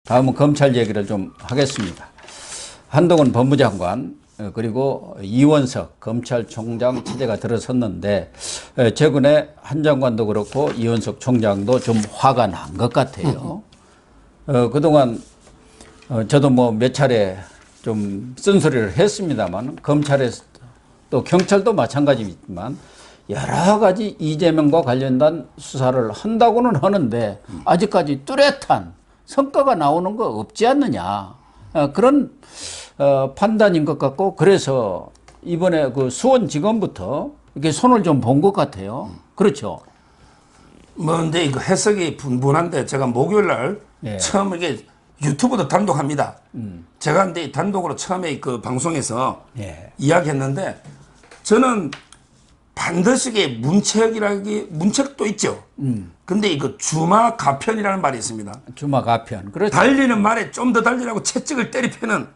다음은 검찰 얘기를 좀 하겠습니다. 한동훈 법무장관 그리고 이원석 검찰총장 체제가 들어섰는데 최근에 한 장관도 그렇고 이원석 총장도 좀 화가 난 것 같아요. 그동안 저도 뭐 몇 차례 좀 쓴소리를 했습니다만 검찰에서 또 경찰도 마찬가지지만 여러 가지 이재명과 관련된 수사를 한다고는 하는데 아직까지 뚜렷한 성과가 나오는 거 없지 않느냐 그런 판단인 것 같고 그래서 이번에 그 수원지검부터 이렇게 손을 좀 본 것 같아요. 그렇죠. 뭐 근데 이거 해석이 분분한데 제가 목요일 날 처음 이게 유튜브도 단독합니다. 제가 근데 단독으로 처음에 그 방송에서 이야기했는데 저는 반드시 문책도 있죠. 근데 이거 주마가편이라는 말이 있습니다. 주마가편. 그렇죠. 달리는 말에 좀 더 달리라고 채찍을 때리펴는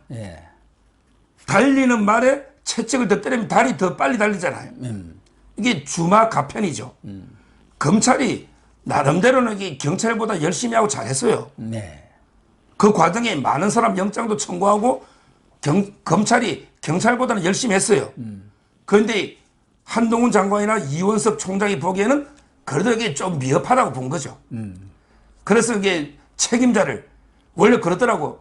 달리는 말에 채찍을 더 때리면 달이 더 빨리 달리잖아요. 이게 주마가편이죠. 검찰이 나름대로는 이게 경찰보다 열심히 하고 잘했어요. 그 과정에 많은 사람 영장도 청구하고 검찰이 경찰보다는 열심히 했어요. 그런데 한동훈 장관이나 이원석 총장이 보기에는 그래도 이게 좀 미흡하다고 본 거죠. 그래서 이게 책임자를 원래 그러더라고.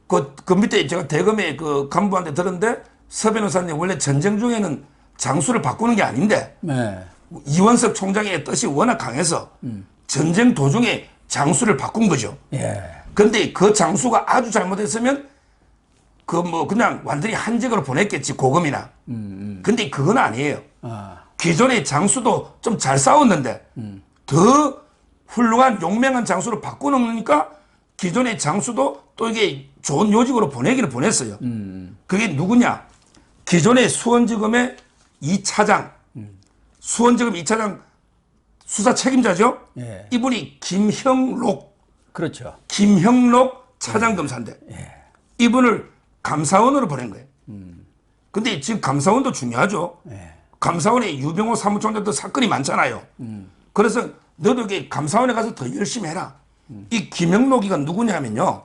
그 밑에 제가 대검의 그 간부한테 들었는데 서 변호사님 원래 전쟁 중에는 장수를 바꾸는 게 아닌데 이원석 총장의 뜻이 워낙 강해서 전쟁 도중에 장수를 바꾼 거죠. 그런데 그 장수가 아주 잘못했으면 그 뭐 그냥 완전히 한직으로 보냈겠지 고검이나. 근데 그건 아니에요. 기존의 장수도 좀 잘 싸웠는데 더 훌륭한 용맹한 장수로 바꿔놓으니까 기존의 장수도 또 이게 좋은 요직으로 보내기를 보냈어요. 그게 누구냐? 기존의 수원지검의 2차장, 수원지검 2차장 수사 책임자죠. 이분이 김형록. 그렇죠. 김형록 차장검사인데 이분을 감사원으로 보낸 거예요. 근데 지금 감사원도 중요하죠. 감사원에 유병호 사무총장도 사건이 많잖아요. 그래서 너도 이게 감사원에 가서 더 열심히 해라. 이 김형록이가 누구냐면요.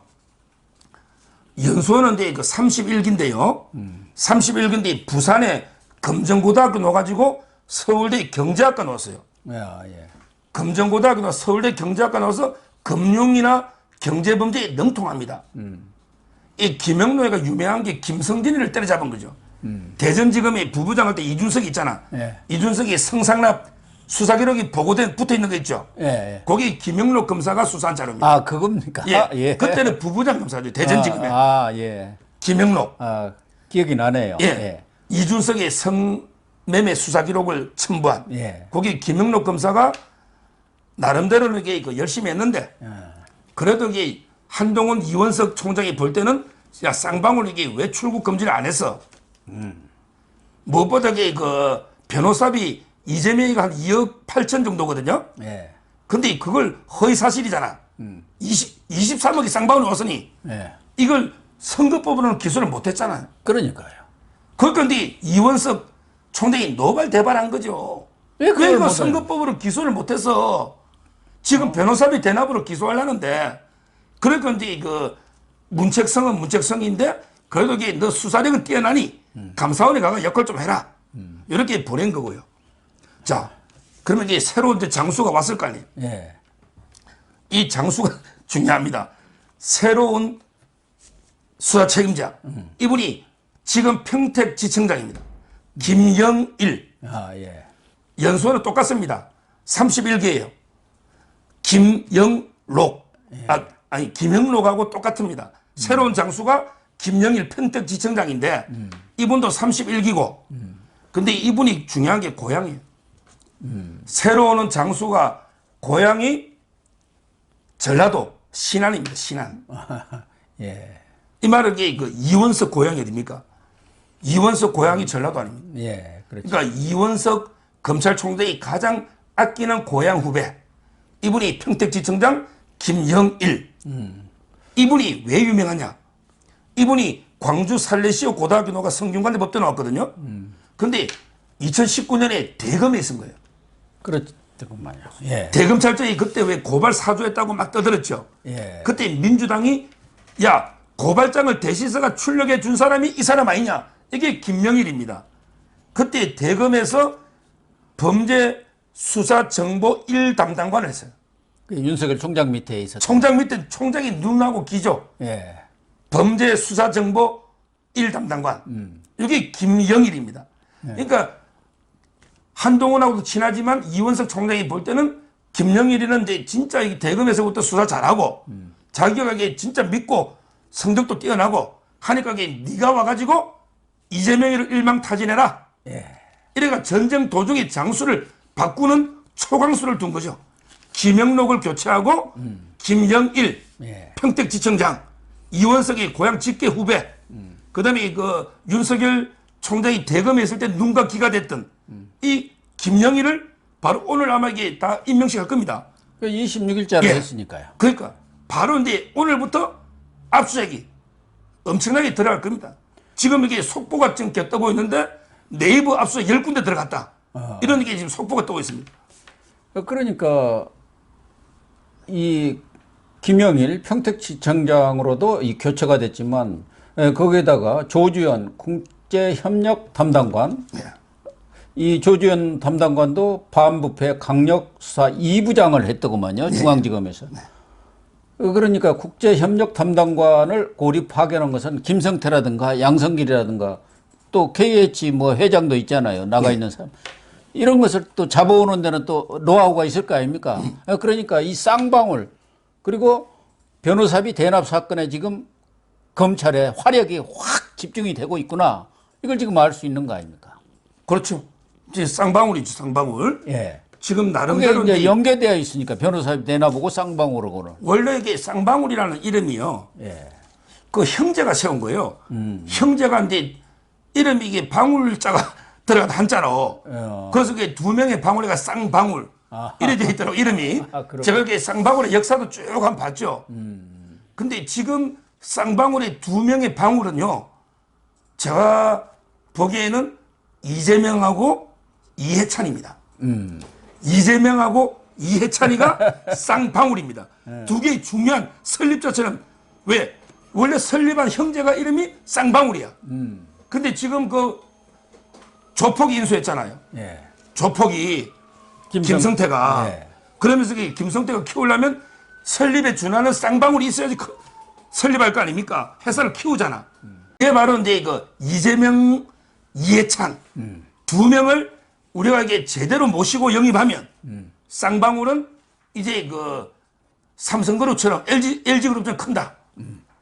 연수원은 그 31기인데요. 31기인데 부산에 검정고등학교 넣어가지고 서울대 경제학과 넣었어요. 검정고등학교 넣어 서울대 경제학과 넣어서 금융이나 경제범죄에 능통합니다. 이 김영로가 유명한 게 김성진이를 때려잡은 거죠. 대전지검의 부부장할 때 이준석이 있잖아. 이준석이 성상납 수사 기록이 붙어 있는 거 있죠. 거기 김영로 검사가 수사한 자료입니다. 아, 그겁니까? 그때는 부부장 검사죠. 대전지검에. 김영로. 기억이 나네요. 이준석의 성매매 수사 기록을 첨부한. 거기 김영로 검사가 나름대로는 이게 열심히 했는데 그래도 이게 한동훈 이원석 총장이 볼 때는 야 쌍방울 이게 왜 출국 금지를 안 했어? 무엇보다 그 변호사비 이재명이가 한 2억 8천 정도거든요. 근데 그걸 허위 사실이잖아. 23억이 쌍방울이 왔으니 이걸 선거법으로는 기소를 못 했잖아요. 그러니까요. 그런데 이원석 총장이 노발대발한 거죠. 왜 이거 선거법으로 기소를 못 해서 지금 변호사비 대납으로 기소하려는데 그러니까 이제 그 문책성은 문책성인데 그래도 이게 너 수사력은 뛰어나니 감사원에 가서 역할 좀 해라. 이렇게 보낸 거고요. 자, 그러면 이제 새로운 장수가 왔을 거 아니에요. 이 장수가 중요합니다. 새로운 수사 책임자. 이분이 지금 평택지청장입니다. 김영일. 연수원은 똑같습니다. 31개예요. 김영록. 김영록하고 똑같습니다. 새로운 장수가 김영일 평택지청장인데 이분도 31기고 근데 이분이 중요한 게 고향이에요. 새로 오는 장수가 고향이 전라도 신안입니다. 신안. 이 말은 그 이원석 고향이 어딥니까? 이원석 고향이 전라도 아닙니까? 그러니까 이원석 검찰총장이 가장 아끼는 고향 후배 이분이 평택지청장 김영일. 이분이 왜 유명하냐? 이분이 광주 살레시오 고등학교 나가 성균관대 법대 나왔거든요. 근데 2019년에 대검에 있은 거예요. 잠깐만요. 예. 대검찰청이 그때 왜 고발 사주했다고 막 떠들었죠. 예. 그때 민주당이 야 고발장을 대시서가 출력해 준 사람이 이 사람 아니냐. 이게 김영일입니다. 그때 대검에서 범죄 수사 정보 1 담당관을 했어요. 그 윤석열 총장 밑에 있었죠. 총장 밑에 총장이 눈하고 기죠. 예. 범죄 수사 정보 1 담당관. 이게 김영일입니다. 그러니까 한동훈하고도 친하지만 이원석 총장이 볼 때는 김영일이는 이제 진짜 이 대검에서부터 수사 잘하고 자기가 진짜 믿고 성적도 뛰어나고 하니까 네가 와가지고 이재명이를 일망타진해라. 예. 이래가 전쟁 도중에 장수를 바꾸는 초강수를 둔 거죠. 김영록을 교체하고 김영일 예. 평택지청장, 이원석의 고향 직계 후배, 그다음에 그 윤석열 총장이 대검에 있을 때 눈과 귀가 됐던 이 김영일을 바로 오늘 아마 이게 다 임명식 할 겁니다. 26일자로 예. 했으니까요. 그러니까 바로 이제 오늘부터 압수수색이 엄청나게 들어갈 겁니다. 지금 이게 속보가 지금 겹떠고 있는데 네이버 압수수색 10군데 들어갔다. 이런 게 지금 속보가 뜨고 있습니다. 그러니까 이 김영일 평택지청장으로도 이 교체가 됐지만 거기에다가 조주현 국제협력 담당관, 이 조주현 담당관도 반부패 강력수사 2부장을 했더구만요. 중앙지검에서. 그러니까 국제협력 담당관을 고리 파견한 것은 김성태라든가 양성길이라든가 또 KH 뭐 회장도 있잖아요. 나가 있는 사람. 이런 것을 또 잡아오는 데는 또 노하우가 있을 거 아닙니까? 그러니까 이 쌍방울 그리고 변호사비 대납 사건에 지금 검찰의 화력이 확 집중이 되고 있구나. 이걸 지금 알 수 있는 거 아닙니까? 그렇죠. 이제 쌍방울이죠, 쌍방울. 예. 지금 그게 나름대로 이제 연계되어 있으니까 변호사비 대납하고 쌍방울하고는. 원래 이게 쌍방울이라는 이름이요. 예. 그 형제가 세운 거예요. 형제가 이제 이름이 이게 방울자가 들어간 한자로. 그래서 그게 두 명의 방울이가 쌍방울. 이래 돼 있더라고 이름이. 제가 이렇게 쌍방울의 역사도 쭉 한번 봤죠. 근데 지금 쌍방울의 두 명의 방울은요. 제가 보기에는 이재명하고 이해찬입니다. 이재명하고 이해찬이가 쌍방울입니다. 두 개의 중요한 설립자처럼 왜 원래 설립한 형제가 이름이 쌍방울이야. 근데 지금 그 조폭이 인수했잖아요. 예. 조폭이 김성태가 예. 그러면서 김성태가 키우려면 설립에 준하는 쌍방울이 있어야지 설립할 거 아닙니까? 회사를 키우잖아. 그게 바로 이제 그 이재명, 이해찬 두 명을 우리가 이게 제대로 모시고 영입하면 쌍방울은 이제 그 삼성그룹처럼 LG그룹처럼 큰다.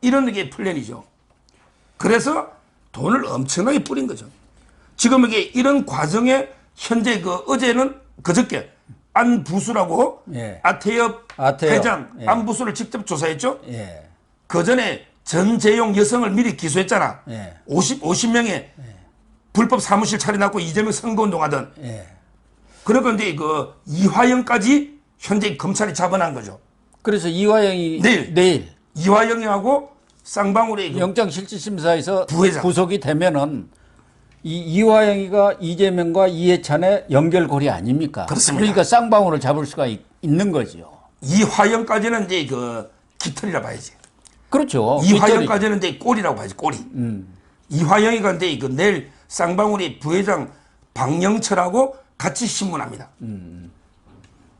이런 게 플랜이죠. 그래서 돈을 엄청나게 뿌린 거죠. 지금 이게 이런 과정에 현재 그 어제는 그저께 안부수라고 예. 아태엽 회장 예. 안부수를 직접 조사했죠. 예. 그 전에 전재용 여성을 미리 기소했잖아. 예. 50명의 불법 사무실 차려놨고 이재명 선거운동하던. 예. 그러니까 이제 그 이화영까지 현재 검찰이 잡아난 거죠. 그래서 이화영이 내일 이화영하고 쌍방울의 그 영장실질심사에서 부회장. 구속이 되면은 이 이화영이가 이재명과 이해찬의 연결고리 아닙니까? 그렇습니다. 그러니까 쌍방울을 잡을 수가 있는 거죠. 이화영까지는 이제 그 깃털이라 봐야지. 그렇죠. 이화영까지는 이제 꼬리라고 봐야지, 꼬리. 이화영이가 이제 그 내일 쌍방울이 부회장 박영철하고 같이 신문합니다.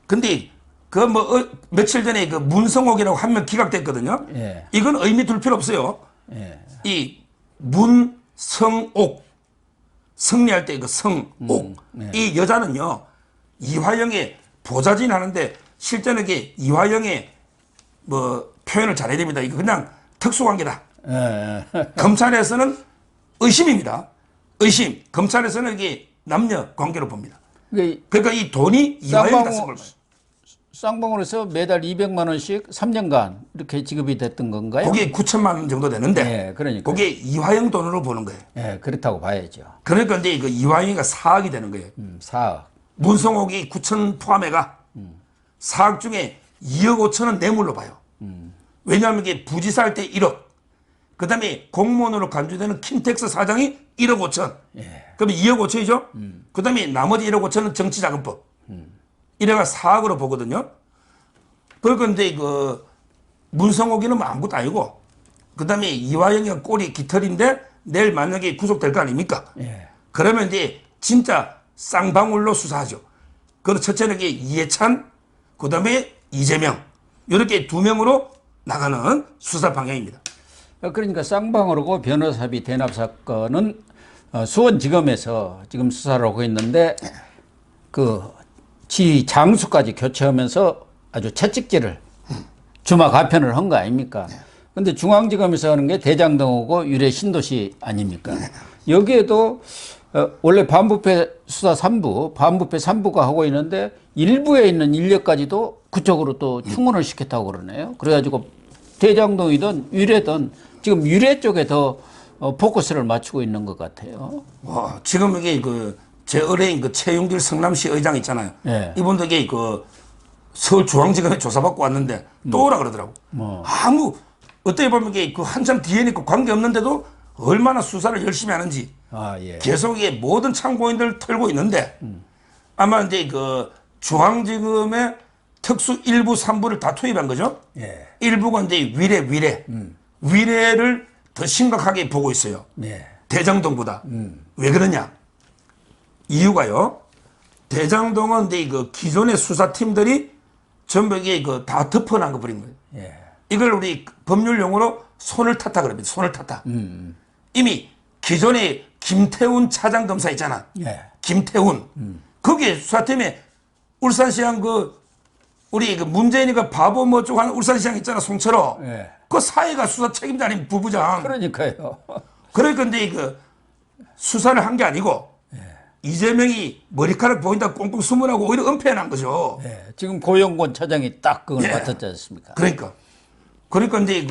근데 그 뭐 며칠 전에 그 문성옥이라고 한 명 기각됐거든요. 예. 이건 의미 둘 필요 없어요. 예. 이 문성옥 승리할 때 그 성옥 이 여자는요 이화영의 보좌진 하는데 실제는 이게 이화영의 뭐 표현을 잘해야 됩니다. 이거 그냥 특수관계다. 예. 검찰에서는 의심입니다. 의심. 검찰에서는 이게 남녀 관계로 봅니다. 그러니까 이 돈이 이화영이다 쓴 걸 봐요. 쌍방울에서 매달 200만 원씩 3년간 이렇게 지급이 됐던 건가요? 그게 9천만 원 정도 되는데 예, 그러니까. 그게 이화영 돈으로 보는 거예요. 예, 그렇다고 봐야죠. 그러니까 이제 그 이화영이가 4억이 되는 거예요. 4억. 문성옥이 9천 포함해가 4억 중에 2억 5천은 뇌물로 봐요. 왜냐하면 이게 부지사 할 때 1억. 그 다음에 공무원으로 간주되는 킨텍스 사장이 1억 5천. 예. 그러면 2억 5천이죠? 그 다음에 나머지 1억 5천은 정치자금법. 이래가 4억으로 보거든요. 그런데 그 문성옥이는 뭐 아무것도 아니고 그다음에 이화영이가 꼴이 깃털인데 내일 만약에 구속될 거 아닙니까? 예. 그러면 이제 진짜 쌍방울로 수사하죠. 그 첫째는 이게 이해찬, 그다음에 이재명 이렇게 두 명으로 나가는 수사 방향입니다. 그러니까 쌍방울하고 변호사비 대납 사건은 수원지검에서 지금 수사를 하고 있는데 그 지 장수까지 교체하면서 아주 채찍질을 주마 가편을 한 거 아닙니까? 근데 중앙지검에서 하는 게 대장동하고 유래 신도시 아닙니까? 여기에도 원래 반부패 수사 3부, 반부패 3부가 하고 있는데 일부에 있는 인력까지도 그쪽으로 또 충원을 시켰다고 그러네요. 그래가지고 대장동이든 유래든 지금 유래 쪽에 더 포커스를 맞추고 있는 것 같아요. 와, 지금 이게 제 의뢰인 최용길 성남시 의장 있잖아요. 네. 이분도 이게 서울중앙지검에 조사받고 왔는데 또 오라 그러더라고. 아무 어떻게 보면 이게 한참 뒤에 있고 관계 없는데도 얼마나 수사를 열심히 하는지 예. 계속 이게 모든 참고인들을 털고 있는데 아마 이제 중앙지검의 특수 1부, 3부를 다 투입한 거죠. 예. 1부가 이제 위례를 더 심각하게 보고 있어요. 예. 대장동보다. 왜 그러냐? 이유가요. 대장동은 이제 기존의 수사팀들이 전부 이게 다 덮어난 거 버린 거예요. 예. 이걸 우리 법률 용어로 손을 탔다 그럽니다. 손을 탔다. 이미 기존에 김태훈 차장검사 있잖아. 예. 김태훈. 거기에 수사팀에 울산시장 우리 문재인이 바보 뭐 쪽 하는 울산시장 있잖아. 송철호. 예. 그 사회가 수사 책임자 아닌 부부장. 그러니까요. 그러니까 이제 수사를 한 게 아니고 이재명이 머리카락 보인다 꽁꽁 숨으라고 오히려 은폐해난 거죠. 예. 지금 고영권 차장이 딱 그걸 예. 맡았지 않습니까? 그러니까 이제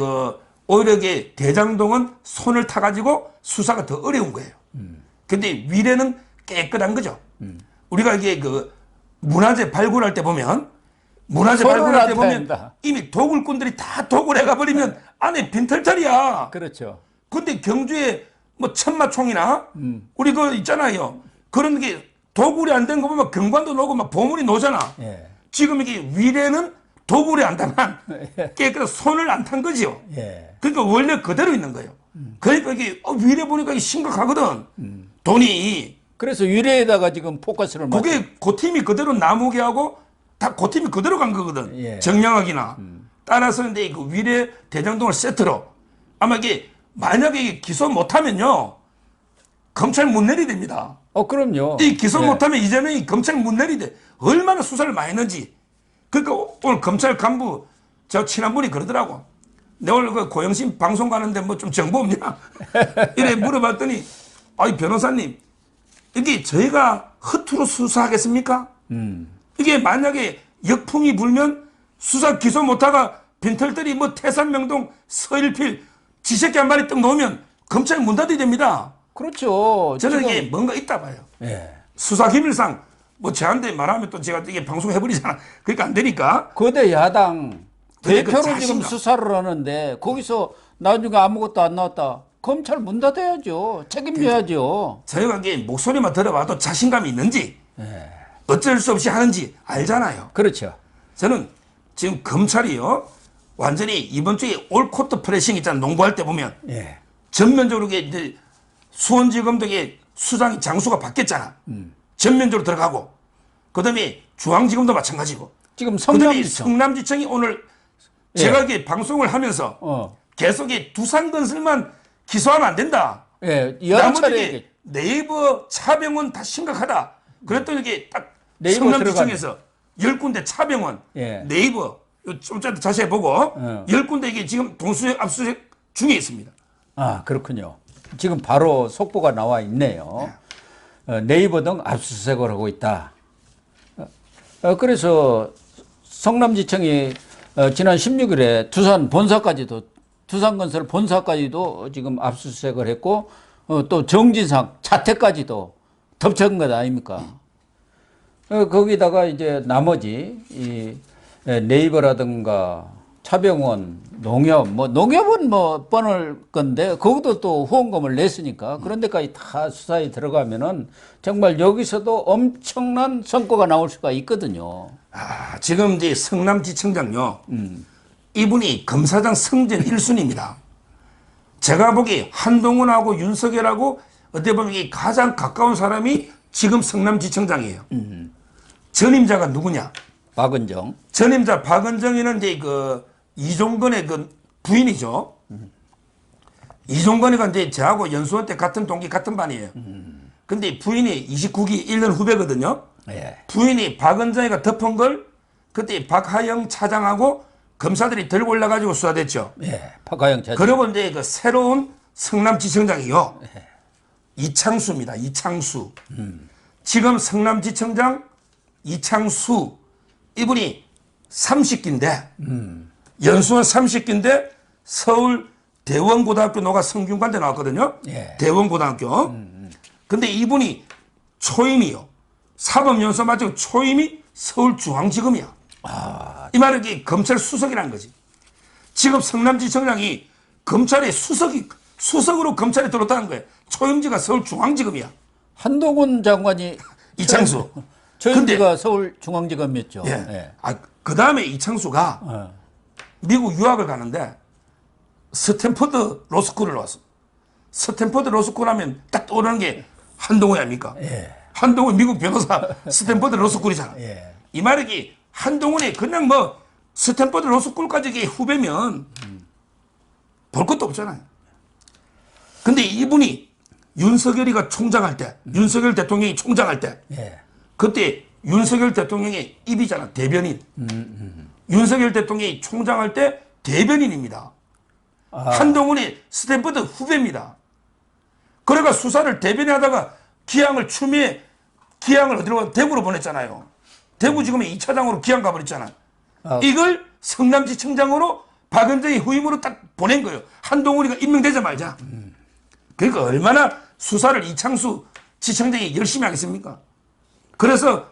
오히려 이게 대장동은 손을 타가지고 수사가 더 어려운 거예요. 근데 위례는 깨끗한 거죠. 우리가 이게 문화재 발굴할 때 보면 이미 도굴꾼들이 다 도굴해가 버리면 안에 빈털털이야. 그렇죠. 근데 경주에 뭐 천마총이나 우리 있잖아요. 그런 게 도굴이 안 된 거 보면 경관도 나오고 막 보물이 나오잖아. 예. 지금 이게 위례는 도굴이 안 당한 깨끗한 손을 안 탄 거지요. 예. 그러니까 원래 그대로 있는 거예요. 그러니까 이게 위례 보니까 이게 심각하거든. 돈이. 그래서 유래에다가 지금 포커스를 맞추. 그게 그 팀이 그대로 나무개하고 다 그 팀이 그대로 간 거거든. 예. 정량학이나. 따라서 근데 위례 대장동을 세트로 아마 이게 만약에 이게 기소 못하면요 검찰 못 내리됩니다. 그럼요. 이 기소 예. 못하면 이재명이 검찰 못 내리대. 얼마나 수사를 많이 했는지. 그러니까 오늘 검찰 간부 저 친한 분이 그러더라고. 내가 오늘 고영신 방송 가는데 뭐 좀 정보 없냐? 이래 물어봤더니 아이 변호사님 이게 저희가 허투루 수사하겠습니까? 이게 만약에 역풍이 불면 수사 기소 못하가 빈털들이 뭐 태산명동 서일필 지새끼 한 마리 떡 놓으면 검찰 문 닫아야 됩니다. 그렇죠. 저는 지금, 이게 뭔가 있다 봐요. 예. 수사 기밀상 뭐 저한테 말하면 또 제가 이게 방송 해버리잖아. 그러니까 안 되니까. 거대 야당 근데 그 대표로 지금 자신감. 수사를 하는데 거기서 나중에 아무것도 안 나왔다. 검찰 문 닫아야죠. 책임져야죠. 저희가 이게 목소리만 들어봐도 자신감이 있는지 어쩔 수 없이 하는지 알잖아요. 그렇죠. 저는 지금 검찰이요 완전히 이번 주에 올코트 프레싱 있잖아. 농구할 때 보면 예. 전면적으로 이제 수원지검 등의 수장이 장수가 바뀌었잖아. 전면적으로 들어가고 그다음에 중앙지검도 마찬가지고. 지금 그다음에 성남지청. 성남지청이 오늘 예. 제가 이게 방송을 하면서 계속 이 두산건설만 기소하면 안 된다. 예. 여러 나머지 차례 이게 네이버 차병원 다 심각하다. 그랬더니 이게 딱 네이버 성남지청에서 10군데 차병원 예. 네이버 좀 자세히 보고 10군데 이게 지금 동수색 압수수색 중에 있습니다. 아, 그렇군요. 지금 바로 속보가 나와 있네요. 네이버 등 압수수색을 하고 있다. 그래서 성남지청이 지난 16일에 두산건설 본사까지도 지금 압수수색을 했고 또 정진상 자택까지도 덮쳐간 것 아닙니까? 거기다가 이제 나머지 이 네이버라든가 차병원, 농협, 뭐 농협은 뭐 뻔할 건데 거기도 또 후원금을 냈으니까 그런 데까지 다 수사에 들어가면은 정말 여기서도 엄청난 성과가 나올 수가 있거든요. 아, 지금 이제 성남지청장요. 이분이 검사장 승진 1순위입니다. 제가 보기 한동훈하고 윤석열하고 어떻게 보면 이 가장 가까운 사람이 지금 성남지청장이에요. 전임자가 누구냐? 박은정. 전임자 박은정이는 이제 그 이종건의 그 부인이죠. 이종건이가 이제 저하고 연수원 때 같은 동기 같은 반이에요. 근데 부인이 29기 1년 후배거든요. 예. 부인이 박은정이가 덮은 걸 그때 박하영 차장하고 검사들이 들고 올라가지고 수사됐죠. 예. 박하영 차장. 그리고 이제 그 새로운 성남지청장이요. 이창수입니다. 이창수. 지금 성남지청장 이창수 이분이 30기인데 연수원 30기인데 서울 대원고등학교 노가 성균관대 나왔거든요. 예. 대원고등학교. 근데 이분이 초임이요. 사법연수 마치고 초임이 서울중앙지검이야. 이 말은 이게 검찰 수석이라는 거지. 지금 성남지청장이 검찰의 수석으로 검찰에 들어왔다는 거예요. 초임지가 서울중앙지검이야. 한동훈 장관이 이창수. 초임지가 서울중앙지검이었죠. 예. 예. 아, 그 다음에 이창수가 미국 유학을 가는데 스탠퍼드 로스쿨을 나왔어. 스탠퍼드 로스쿨 하면 딱 떠오르는 게 한동훈이 아닙니까? 예. 한동훈 미국 변호사 스탠퍼드 로스쿨이잖아. 예. 이 말이 한동훈이 그냥 뭐 스탠퍼드 로스쿨까지 이게 후배면 볼 것도 없잖아요. 근데 이분이 윤석열이가 총장할 때, 윤석열 대통령이 총장할 때, 예. 그때 윤석열 대통령의 입이잖아, 대변인. 윤석열 대통령이 총장할 때 대변인입니다. 한동훈이 스탠퍼드 후배입니다. 그러니까 수사를 대변인하다가 기양을 추미애 기양을 어디로 가? 대구로 보냈잖아요. 대구지검에 2차장으로 기양 가버렸잖아. 이걸 성남지청장으로 박은정이 후임으로 딱 보낸 거예요. 한동훈이가 임명되자 말자. 그러니까 얼마나 수사를 이창수 지청장이 열심히 하겠습니까? 그래서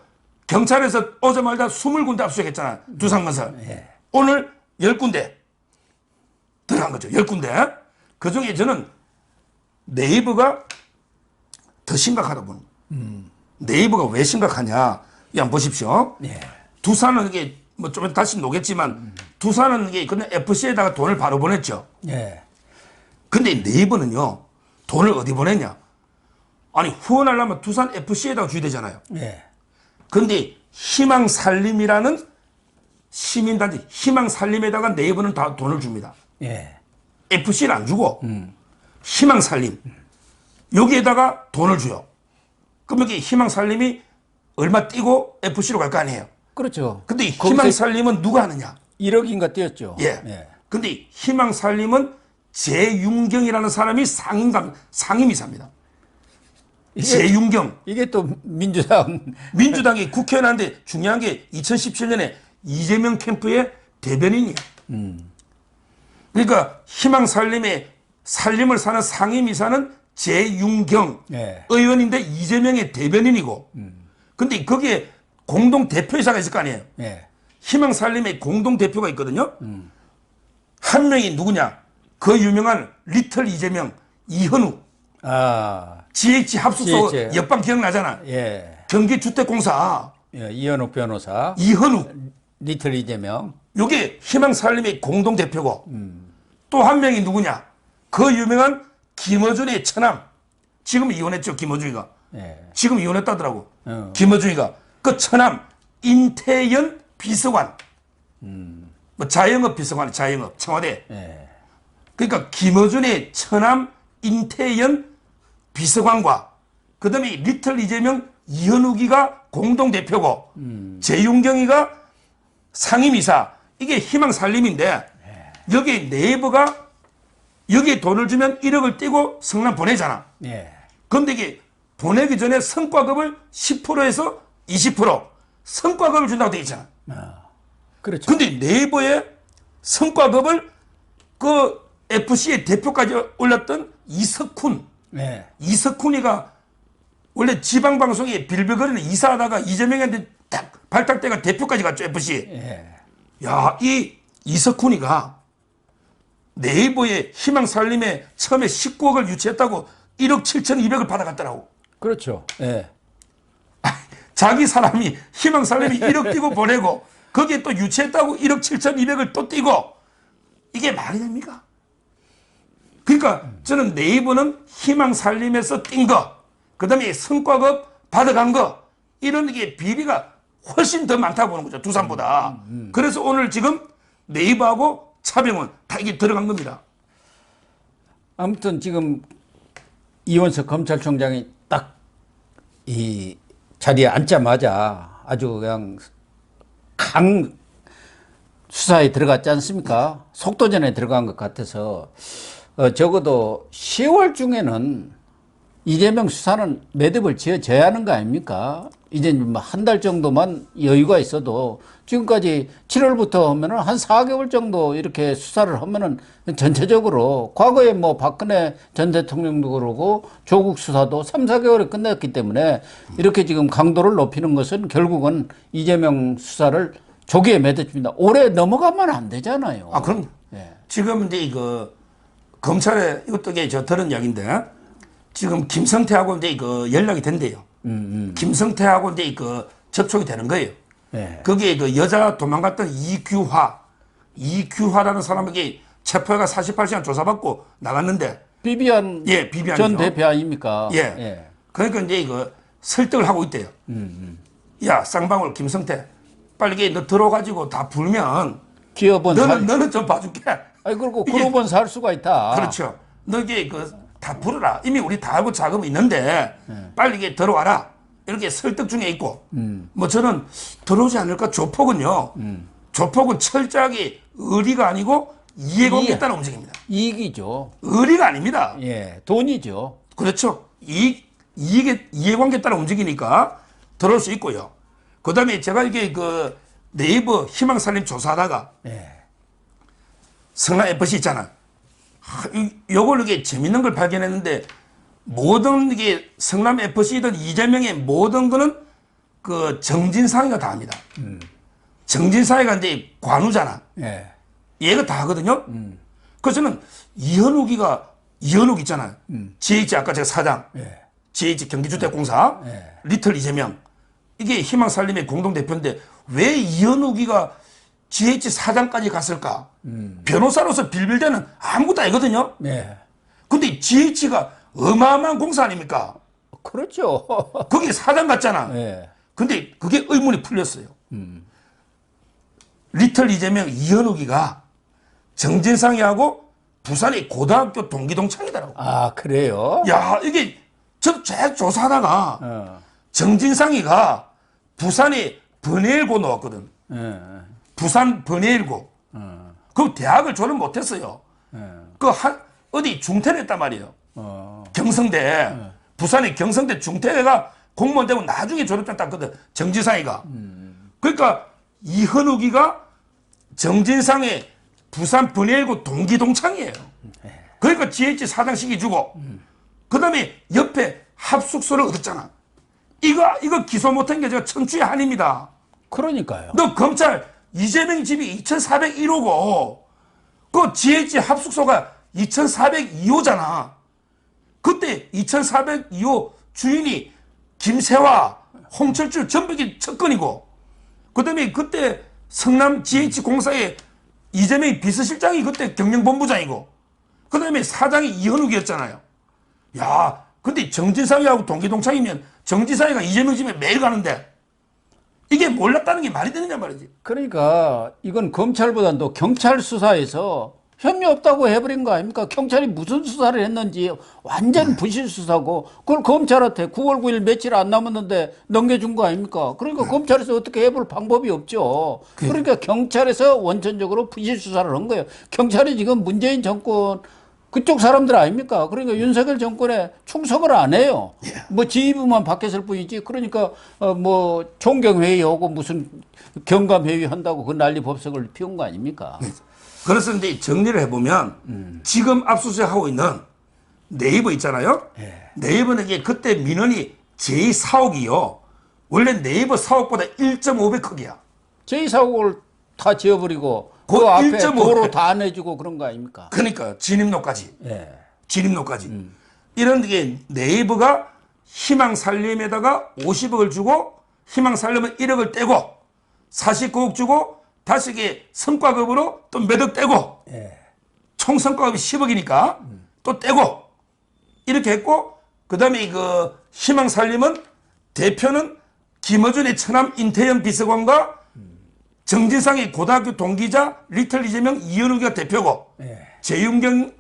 경찰에서 오자마자 20군데 압수했잖아. 두산건설. 예. 오늘 10군데 들어간 거죠. 10군데. 그중에 저는 네이버가 더 심각하다 보는 거예요. 네이버가 왜 심각하냐. 한번 보십시오. 예. 두산은 이게 뭐 좀 다시 노겠지만 두산은 이게 그냥 FC에다가 돈을 바로 보냈죠. 예. 근데 네이버는요. 돈을 어디 보냈냐. 아니 후원하려면 두산 FC에다가 줘야 되잖아요. 예. 근데 희망살림이라는 시민단체 희망살림에다가 네이버는 다 돈을 줍니다. 예. FC는 안 주고 희망살림 여기에다가 돈을 줘요. 그럼 여기 희망살림이 얼마 띄고 FC로 갈 거 아니에요. 그렇죠. 근데 희망살림은 누가 하느냐. 1억인가 띄었죠. 예. 예. 근데 희망살림은 재윤경이라는 사람이 상임이사입니다. 재윤경. 이게 또 민주당. 민주당이 국회의원한테 중요한 게 2017년에 이재명 캠프의 대변인이야. 그러니까 희망살림의 살림을 사는 상임이사는 재윤경 예. 의원인데 이재명의 대변인이고 근데 거기에 공동대표이사가 있을 거 아니에요. 예. 희망살림의 공동대표가 있거든요. 한 명이 누구냐. 그 유명한 리틀 이재명 이현우 아. GH 합숙소 GH. 옆방 기억나잖아. 예. 경기주택공사 예. 이현욱 변호사. 이현우 리틀 이재명. 요게 희망살림의 공동대표고 또 한 명이 누구냐. 그 유명한 김어준의 처남. 지금 이혼했죠. 김어준이가. 예. 지금 이혼했다더라고. 어. 김어준이가. 그 처남 인태연 비서관. 뭐 자영업 비서관 자영업 청와대. 예. 그러니까 김어준의 처남 인태연 비서관과 그다음에 리틀 이재명 이현욱이가 공동대표고 재윤경이가 상임이사. 이게 희망살림인데 여기에 네이버가 여기에 돈을 주면 1억을 떼고 성남 보내잖아. 예. 그런데 이게 보내기 전에 성과급을 10%에서 20% 성과급을 준다고 되어 있잖아. 그렇죠. 근데 네이버에 성과급을 그 FC의 대표까지 올렸던 이석훈. 예. 이석훈이가 원래 지방방송에 빌빌거리는 이사하다가 이재명한테 딱 발탁대가 대표까지 갔죠. FC. 예. 야, 이 이석훈이가 네이버에 희망살림에 처음에 19억을 유치했다고 1억 7,200을 받아갔더라고. 그렇죠. 예. 자기 사람이 희망살림이 1억 띄고 보내고 거기에 또 유치했다고 1억 7,200을 또 띄고 이게 말이 됩니까? 그러니까 저는 네이버는 희망살림에서 띈 거, 그 다음에 성과급 받아간 거, 이런 게 비리가 훨씬 더 많다고 보는 거죠. 두산보다. 그래서 오늘 지금 네이버하고 차병원 다 이게 들어간 겁니다. 아무튼 지금 이원석 검찰총장이 딱 이 자리에 앉자마자 아주 그냥 강 수사에 들어갔지 않습니까? 속도전에 들어간 것 같아서 적어도 10월 중에는 이재명 수사는 매듭을 지어져야 하는 거 아닙니까? 이제 뭐 한 달 정도만 여유가 있어도 지금까지 7월부터 하면은 한 4개월 정도 이렇게 수사를 하면은 전체적으로 과거에 뭐 박근혜 전 대통령도 그러고 조국 수사도 3, 4개월에 끝났기 때문에 이렇게 지금 강도를 높이는 것은 결국은 이재명 수사를 조기에 매듭집니다. 올해 넘어가면 안 되잖아요. 아, 그럼 지금 이제 이거 검찰에 이것도 저 들은 이야기인데 지금 김성태하고 이제 그 연락이 된대요. 김성태하고 이제 그 접촉이 되는 거예요. 거기에 그 여자 도망갔던 이규화라는 사람에게 체포해가 48시간 조사받고 나갔는데 비비안 전 대표 아닙니까? 예. 그러니까 이제 이거 설득을 하고 있대요. 야, 쌍방울 김성태 빨리 너 들어가지고 다 불면 기업은 너는 좀 봐줄게. 아니 그리고 그룹은 살 수가 있다. 그렇죠. 너 이게 다 부르라. 이미 우리 다 알고 자금이 있는데 빨리 이게 들어와라. 이렇게 설득 중에 있고 뭐 저는 들어오지 않을까. 조폭은요. 조폭은 철저하게 의리가 아니고 이해관계에 따라 움직입니다. 이익이죠. 의리가 아닙니다. 예, 돈이죠. 그렇죠. 이해관계에 따라 움직이니까 들어올 수 있고요. 그 다음에 제가 이게 그 네이버 희망살림 조사하다가 성남 FC 있잖아. 요걸 이게 재밌는 걸 발견했는데 모든 이게 성남 FC든 이재명의 모든 거는 그 정진상이가 다 합니다. 정진상이가 이제 관우잖아. 얘가 다 하거든요. 그래서 저는 이현욱 있잖아요. GH 아까 제가 사장, GH 경기주택공사, 리틀 이재명. 이게 희망살림의 공동대표인데 왜 이현욱이가 GH 사장까지 갔을까? 변호사로서 빌빌대는 아무것도 아니거든요. 근데 GH가 어마어마한 공사 아닙니까? 그렇죠. 거기 사장 갔잖아. 근데 그게 의문이 풀렸어요. 리틀 이재명 이현욱이가 정진상이하고 부산의 고등학교 동기 동창이더라고. 아, 그래요? 야, 이게 저도 쭉 조사하다가 정진상이가 부산의 번해일고 나왔거든. 부산 번해일고. 그 대학을 졸업 못했어요. 어디 중퇴를 했단 말이에요. 경성대. 부산의 경성대 중퇴가 공무원 되고 나중에 졸업장 땄거든. 정진상이가. 그러니까 이현욱이가 정진상의 부산 번해일고 동기 동창이에요. 그러니까 GH 사장 시켜주고 그 다음에 옆에 합숙소를 얻었잖아. 이거 기소 못한 게 제가 천추의 한입니다. 그러니까요. 너 검찰 이재명 집이 2401호고 그 GH 합숙소가 2402호잖아. 그때 2402호 주인이 김세화, 홍철주, 전백이 첫건이고 그 다음에 그때 성남 GH공사의 이재명이 비서실장이 그때 경영본부장이고 그 다음에 사장이 이현욱이었잖아요. 야, 근데 정진상이하고 동기동창이면 정진상이가 이재명 집에 매일 가는데 이게 몰랐다는 게 말이 되느냐 말이지. 그러니까 이건 검찰보다도 경찰 수사에서 혐의 없다고 해버린 거 아닙니까? 경찰이 무슨 수사를 했는지 완전 부실 수사고 그걸 검찰한테 9월 9일 며칠 안 남았는데 넘겨준 거 아닙니까? 그러니까 검찰에서 어떻게 해볼 방법이 없죠. 그러니까 경찰에서 원천적으로 부실 수사를 한 거예요. 경찰이 지금 문재인 정권 그쪽 사람들 아닙니까? 그러니까 윤석열 정권에 충성을 안 해요. 뭐 지휘부만 바뀌었을 뿐이지. 그러니까 뭐 총경회의 하고 무슨 경감회의 한다고 그 난리 법석을 피운 거 아닙니까? 그래서 이제 정리를 해보면 지금 압수수색하고 있는 네이버 있잖아요. 네이버는 이게 그때 민원이 제4억이요. 원래 네이버 사옥보다 1.5배 크기야. 제2사옥을 다 지어버리고 그 그 앞에 1.5 도로 다 내주고 그런 거 아닙니까? 그러니까 진입로까지. 예. 진입로까지. 이런 게 네이버가 희망살림에다가 50억을 주고 희망살림은 1억을 떼고 49억 주고 다시 이게 성과급으로 또 몇 억 떼고 예. 총 성과급이 10억이니까 또 떼고 이렇게 했고 그다음에 그 희망살림은 대표는 김어준의 처남 인태영 비서관과 정진상의 고등학교 동기자 리틀 이재명 이현우가 대표고 예. 재윤경이는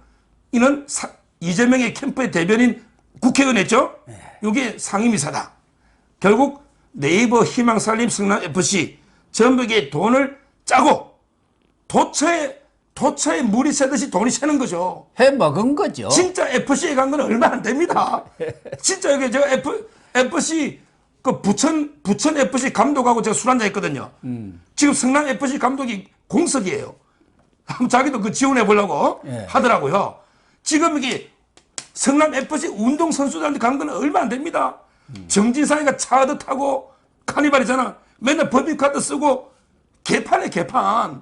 이재명의 캠프의 대변인 국회의원 했죠. 이게 상임이사다. 결국 네이버 희망살림 성남FC 전부 이게 돈을 짜고 도처에 물이 새듯이 돈이 새는 거죠. 해 먹은 거죠. 진짜 FC에 간 건 얼마 안 됩니다. 진짜 여기 제가 FC 그 부천 FC 감독하고 제가 술 한잔 했거든요. 지금 성남 FC 감독이 공석이에요. 자기도 그 지원해 보려고 예. 하더라고요. 지금 이게 성남 FC 운동 선수들한테 간 건 얼마 안 됩니다. 정진상이가 차도 타고 카니발이잖아. 맨날 법인카드 쓰고 개판에 개판.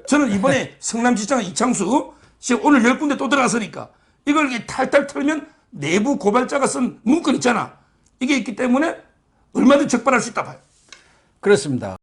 저는 이번에 성남지청 이창수 지금 오늘 10군데 또 들어갔으니까 이걸 이렇게 탈탈 털면 내부 고발자가 쓴 문건 있잖아. 이게 있기 때문에 얼마든지 적발할 수 있다 봐요. 그렇습니다.